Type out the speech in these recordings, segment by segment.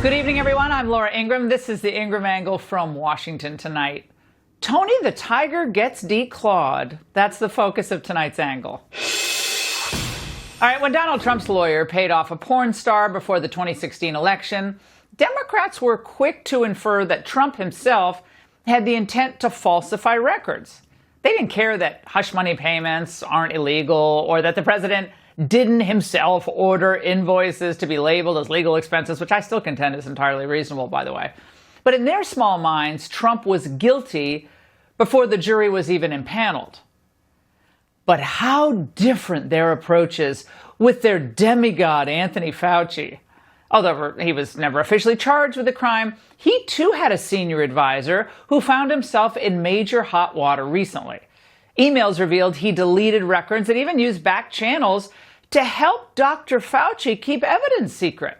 Good evening, everyone. I'm Laura Ingraham. This is the Ingraham Angle from Washington tonight. Tony the Tiger gets declawed. That's the focus of tonight's angle. All right, when Donald Trump's lawyer paid off a porn star before the 2016 election, Democrats were quick to infer that Trump himself had the intent to falsify records. They didn't care that hush money payments aren't illegal or that the president didn't himself order invoices to be labeled as legal expenses, which I still contend is entirely reasonable, by the way. But in their small minds, Trump was guilty before the jury was even impaneled. But how different their approach is with their demigod, Anthony Fauci. Although he was never officially charged with the crime, he too had a senior advisor who found himself in major hot water recently. Emails revealed he deleted records and even used back channels to help Dr. Fauci keep evidence secret.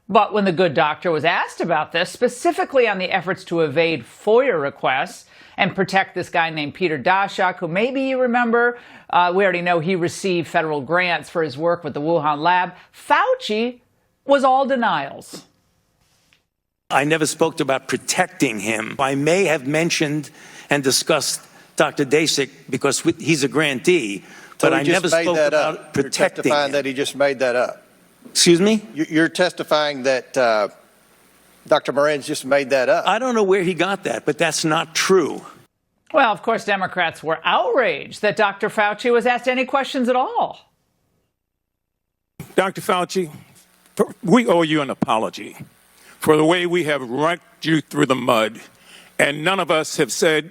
But when the good doctor was asked about this, specifically on the efforts to evade FOIA requests and protect this guy named Peter Daszak, who maybe you remember, we already know he received federal grants for his work with the Wuhan lab, Fauci was all denials. I never spoke about protecting him. I may have mentioned and discussed Dr. Daszak because he's a grantee, but I never spoke about protecting him. You're testifying that he just made that up. Excuse me? You're testifying that Dr. Moran's just made that up. I don't know where he got that, but that's not true. Well, of course, Democrats were outraged that Dr. Fauci was asked any questions at all. Dr. Fauci, we owe you an apology for the way we have raked you through the mud, and none of us have said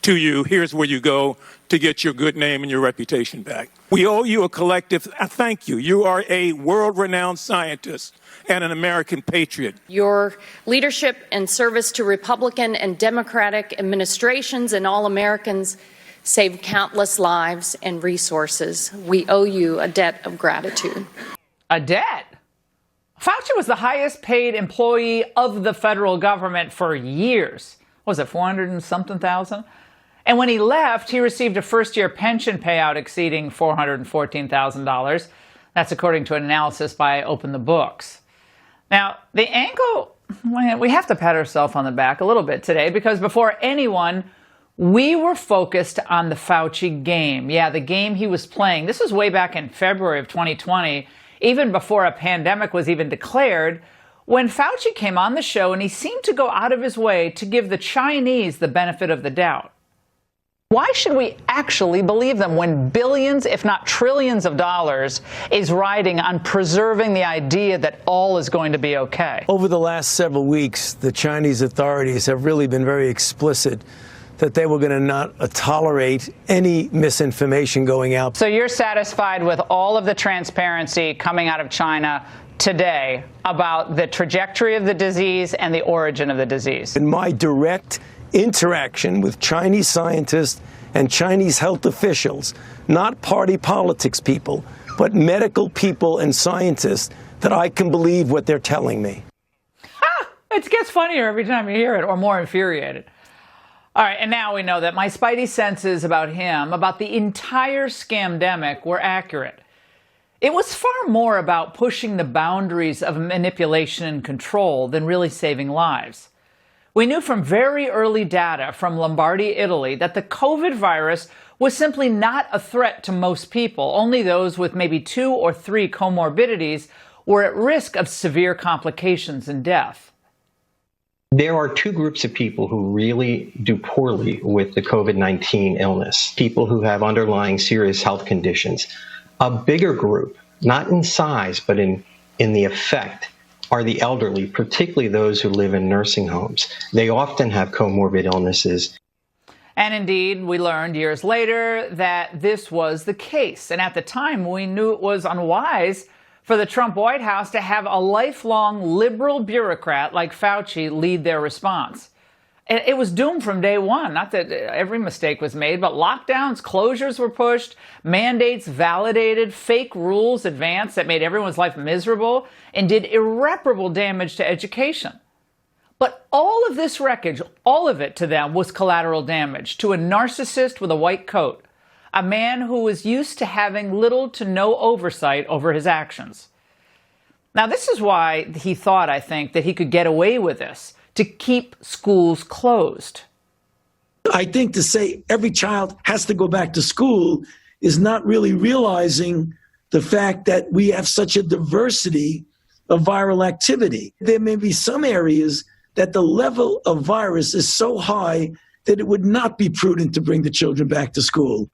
to you, here's where you go to get your good name and your reputation back. We owe you a collective thank you. You are a world-renowned scientist and an American patriot. Your leadership and service to Republican and Democratic administrations and all Americans saved countless lives and resources. We owe you a debt of gratitude. A debt? Fauci was the highest paid employee of the federal government for years. What was it, 400 and something thousand? And when he left, he received a first-year pension payout exceeding $414,000. That's according to an analysis by Open the Books. Now, the angle, we have to pat ourselves on the back a little bit today because before anyone, we were focused on the Fauci game. Yeah, the game he was playing. This was way back in February of 2020, even before a pandemic was even declared, when Fauci came on the show and he seemed to go out of his way to give the Chinese the benefit of the doubt. Why should we actually believe them when billions, if not trillions of dollars is riding on preserving the idea that all is going to be okay? Over the last several weeks, the Chinese authorities have really been very explicit that they were going to not tolerate any misinformation going out. So you're satisfied with all of the transparency coming out of China today about the trajectory of the disease and the origin of the disease? In my direct interaction with Chinese scientists and Chinese health officials, not party politics people, but medical people and scientists, that I can believe what they're telling me. It gets funnier every time you hear it, or more infuriated. All right, and now we know that my spidey senses about him, about the entire scamdemic, were accurate. It was far more about pushing the boundaries of manipulation and control than really saving lives. We knew from very early data from Lombardy, Italy, that the COVID virus was simply not a threat to most people. Only those with maybe 2 or 3 comorbidities were at risk of severe complications and death. There are 2 groups of people who really do poorly with the COVID-19 illness, people who have underlying serious health conditions. A bigger group, not in size, but in the effect, are the elderly, particularly those who live in nursing homes. They often have comorbid illnesses. And indeed, we learned years later that this was the case. And at the time, we knew it was unwise for the Trump White House to have a lifelong liberal bureaucrat like Fauci lead their response. It was doomed from day one. Not that every mistake was made, but lockdowns, closures were pushed, mandates validated, fake rules advanced that made everyone's life miserable and did irreparable damage to education. But all of this wreckage, all of it to them was collateral damage to a narcissist with a white coat, a man who was used to having little to no oversight over his actions. Now, this is why he thought, I think, that he could get away with this, to keep schools closed. I think to say every child has to go back to school is not really realizing the fact that we have such a diversity of viral activity. There may be some areas that the level of virus is so high that it would not be prudent to bring the children back to school.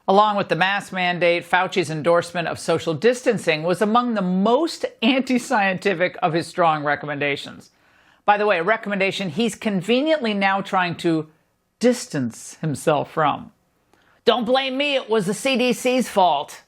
Along with the mask mandate, Fauci's endorsement of social distancing was among the most anti-scientific of his strong recommendations. By the way, a recommendation he's conveniently now trying to distance himself from. Don't blame me, it was the CDC's fault.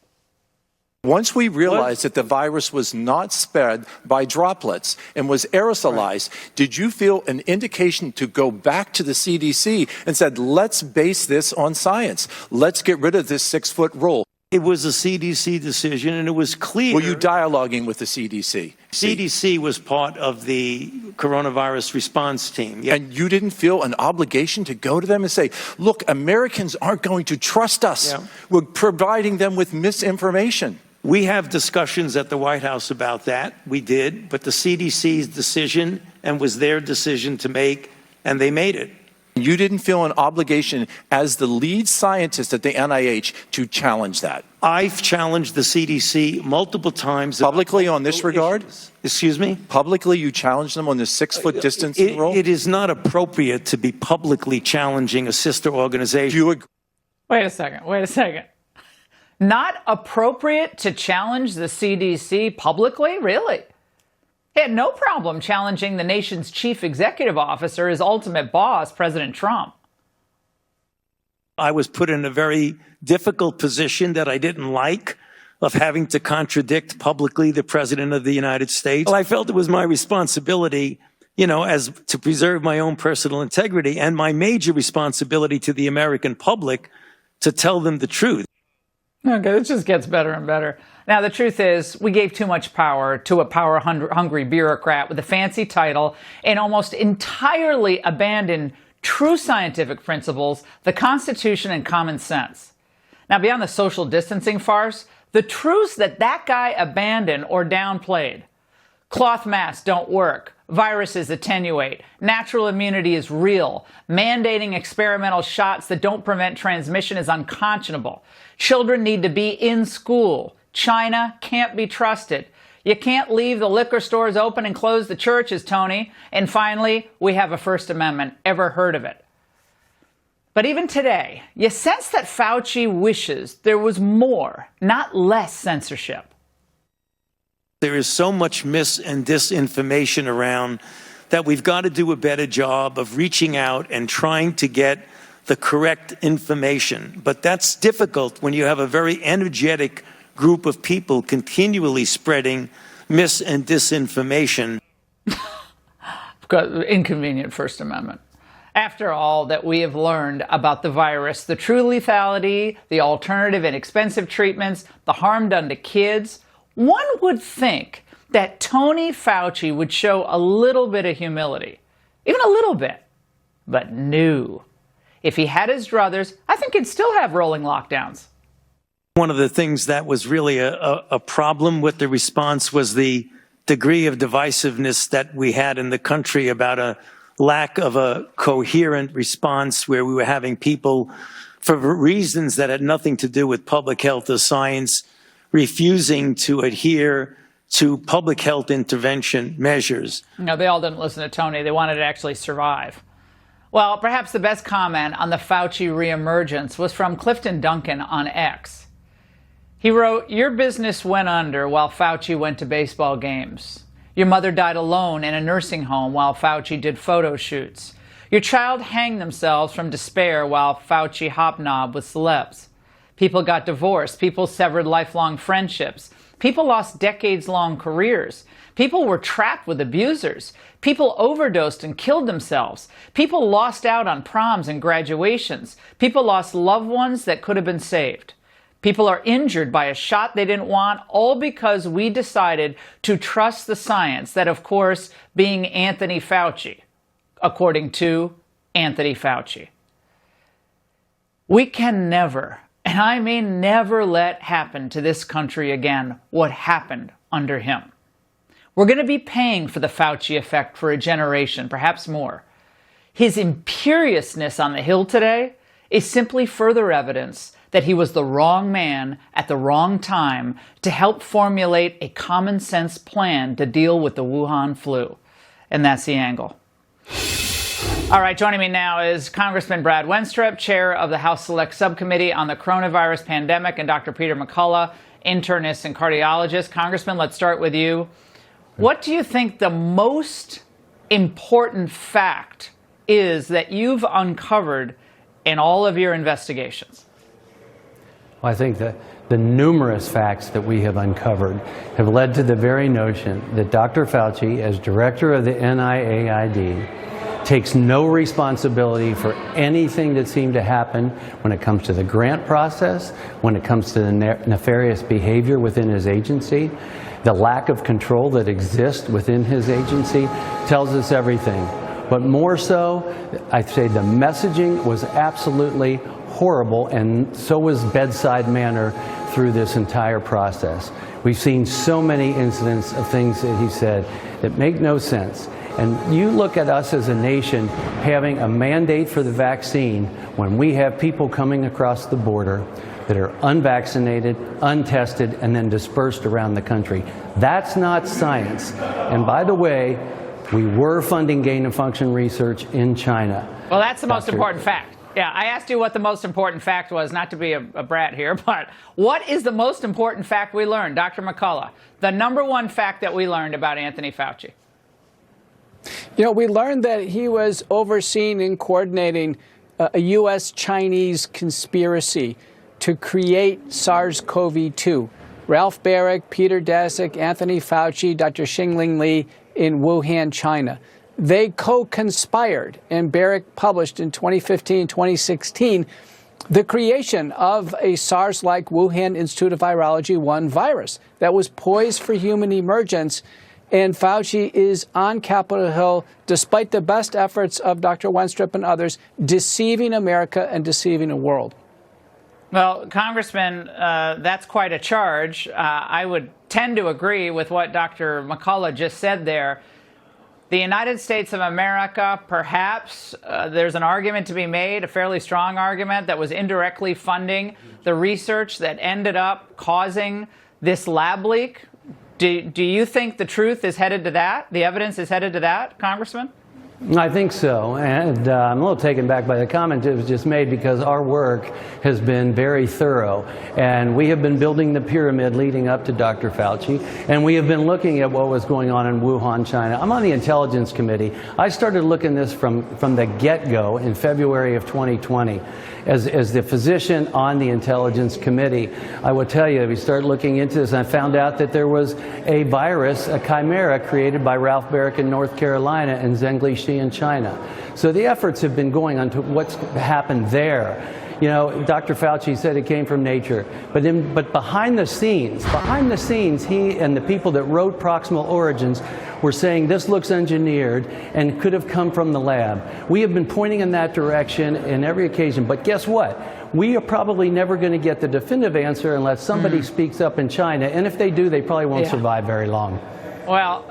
Once we realized that the virus was not spread by droplets and was aerosolized, did you feel an indication to go back to the CDC and said, let's base this on science. Let's get rid of this 6-foot rule? It was a CDC decision, and it was clear. Were you dialoguing with the CDC? CDC was part of the coronavirus response team. Yeah. And you didn't feel an obligation to go to them and say, look, Americans aren't going to trust us. Yeah. We're providing them with misinformation. We have discussions at the White House about that. We did, but the CDC's decision and was their decision to make, and they made it. You didn't feel an obligation as the lead scientist at the NIH to challenge that? I've challenged the CDC multiple times. Publicly on this regard? Excuse me? Publicly you challenged them on the 6-foot distancing rule? It is not appropriate to be publicly challenging a sister organization. Do you agree? Wait a second. Not appropriate to challenge the CDC publicly? Really? He had no problem challenging the nation's chief executive officer, his ultimate boss, President Trump. I was put in a very difficult position that I didn't like, of having to contradict publicly the President of the United States. Well, I felt it was my responsibility, as to preserve my own personal integrity and my major responsibility to the American public to tell them the truth. Okay, it just gets better and better. Now, the truth is, we gave too much power to a power-hungry bureaucrat with a fancy title and almost entirely abandoned true scientific principles, the Constitution, and common sense. Now, beyond the social distancing farce, the truths that guy abandoned or downplayed. Cloth masks don't work. Viruses attenuate. Natural immunity is real. Mandating experimental shots that don't prevent transmission is unconscionable. Children need to be in school. China can't be trusted. You can't leave the liquor stores open and close the churches, Tony. And finally, we have a First Amendment. Ever heard of it? But even today, you sense that Fauci wishes there was more, not less censorship. There is so much mis and disinformation around that we've got to do a better job of reaching out and trying to get the correct information. But that's difficult when you have a very energetic group of people continually spreading mis and disinformation. Inconvenient First Amendment. After all that we have learned about the virus, the true lethality, the alternative and expensive treatments, the harm done to kids, one would think that Tony Fauci would show a little bit of humility, even a little bit, but no. If he had his druthers, I think he'd still have rolling lockdowns. One of the things that was really a problem with the response was the degree of divisiveness that we had in the country about a lack of a coherent response, where we were having people, for reasons that had nothing to do with public health or science, refusing to adhere to public health intervention measures. No, they all didn't listen to Tony. They wanted to actually survive. Well, perhaps the best comment on the Fauci reemergence was from Clifton Duncan on X. He wrote, "Your business went under while Fauci went to baseball games. Your mother died alone in a nursing home while Fauci did photo shoots. Your child hanged themselves from despair while Fauci hobnobbed with celebs. People got divorced. People severed lifelong friendships. People lost decades-long careers. People were trapped with abusers. People overdosed and killed themselves. People lost out on proms and graduations. People lost loved ones that could have been saved. People are injured by a shot they didn't want, all because we decided to trust the science, that, of course, being Anthony Fauci, according to Anthony Fauci. We can never, and I mean never, let happen to this country again what happened under him. We're going to be paying for the Fauci effect for a generation, perhaps more. His imperiousness on the Hill today is simply further evidence that he was the wrong man at the wrong time to help formulate a common sense plan to deal with the Wuhan flu. And that's the angle. All right, joining me now is Congressman Brad Wenstrup, chair of the House Select Subcommittee on the Coronavirus Pandemic, and Dr. Peter McCullough, internist and cardiologist. Congressman, let's start with you. What do you think the most important fact is that you've uncovered in all of your investigations? Well, I think that the numerous facts that we have uncovered have led to the very notion that Dr. Fauci, as director of the NIAID, takes no responsibility for anything that seemed to happen when it comes to the grant process, when it comes to the nefarious behavior within his agency. The lack of control that exists within his agency tells us everything. But more so, I'd say the messaging was absolutely horrible, and so was bedside manner through this entire process. We've seen so many incidents of things that he said that make no sense. And you look at us as a nation having a mandate for the vaccine when we have people coming across the border that are unvaccinated, untested, and then dispersed around the country. That's not science. And by the way, we were funding gain-of-function research in China. Well, that's the most important fact. Yeah, I asked you what the most important fact was, not to be a brat here, but what is the most important fact we learned? Dr. McCullough, the number one fact that we learned about Anthony Fauci. You know, we learned that he was overseeing and coordinating a U.S.-Chinese conspiracy to create SARS-CoV-2. Ralph Baric, Peter Daszak, Anthony Fauci, Dr. Xingling Li in Wuhan, China. They co-conspired, and Baric published in 2015-2016 the creation of a SARS-like Wuhan Institute of Virology 1 virus that was poised for human emergence. And Fauci is on Capitol Hill, despite the best efforts of Dr. Wenstrup and others, deceiving America and deceiving the world. Well, Congressman, that's quite a charge. I would tend to agree with what Dr. McCullough just said there. The United States of America, perhaps there's an argument to be made, a fairly strong argument, that was indirectly funding the research that ended up causing this lab leak. Do you think the truth is headed to that? The evidence is headed to that, Congressman? I think so, and I'm a little taken back by the comment that was just made, because our work has been very thorough, and we have been building the pyramid leading up to Dr. Fauci, and we have been looking at what was going on in Wuhan, China. I'm on the Intelligence Committee. I started looking at this from the get-go in February of 2020. As the physician on the Intelligence Committee, I will tell you, we started looking into this, and I found out that there was a virus, a chimera, created by Ralph Baric in North Carolina and Zhengli Shi in China. So the efforts have been going on to what's happened there. You know, Dr. Fauci said it came from nature, but behind the scenes, he and the people that wrote Proximal Origins were saying this looks engineered and could have come from the lab. We have been pointing in that direction in every occasion, but guess what? We are probably never going to get the definitive answer unless somebody speaks up in China, and if they do, they probably won't survive very long. Well,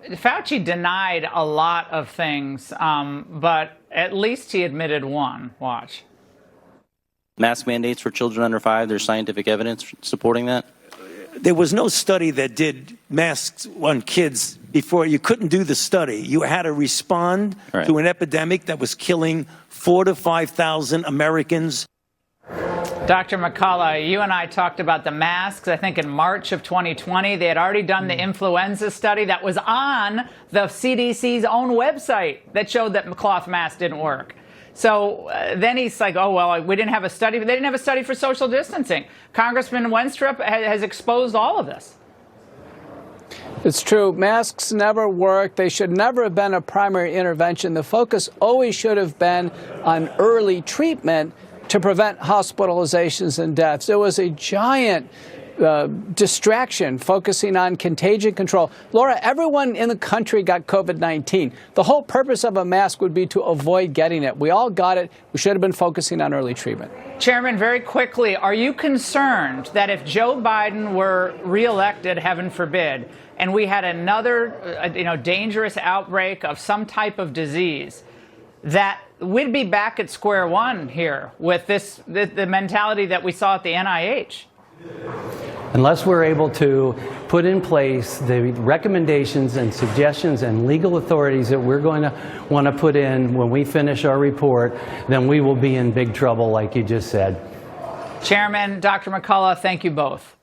Fauci denied a lot of things, but at least he admitted one. Watch. Mask mandates for children under 5, there's scientific evidence supporting that? There was no study that did masks on kids before. You couldn't do the study. You had to respond to an epidemic that was killing 4,000 to 5,000 Americans. Dr. McCullough, you and I talked about the masks, I think in March of 2020. They had already done the influenza study that was on the CDC's own website that showed that cloth masks didn't work. So then he's like, oh, well, we didn't have a study. They didn't have a study for social distancing. Congressman Wenstrup has exposed all of this. It's true. Masks never work. They should never have been a primary intervention. The focus always should have been on early treatment to prevent hospitalizations and deaths. There was a giant distraction, focusing on contagion control. Laura, everyone in the country got COVID-19. The whole purpose of a mask would be to avoid getting it. We all got it. We should have been focusing on early treatment. Chairman, very quickly, are you concerned that if Joe Biden were reelected, heaven forbid, and we had another dangerous outbreak of some type of disease, that we'd be back at square one here with the mentality that we saw at the NIH? Unless we're able to put in place the recommendations and suggestions and legal authorities that we're going to want to put in when we finish our report, then we will be in big trouble, like you just said. Chairman, Dr. McCullough, thank you both.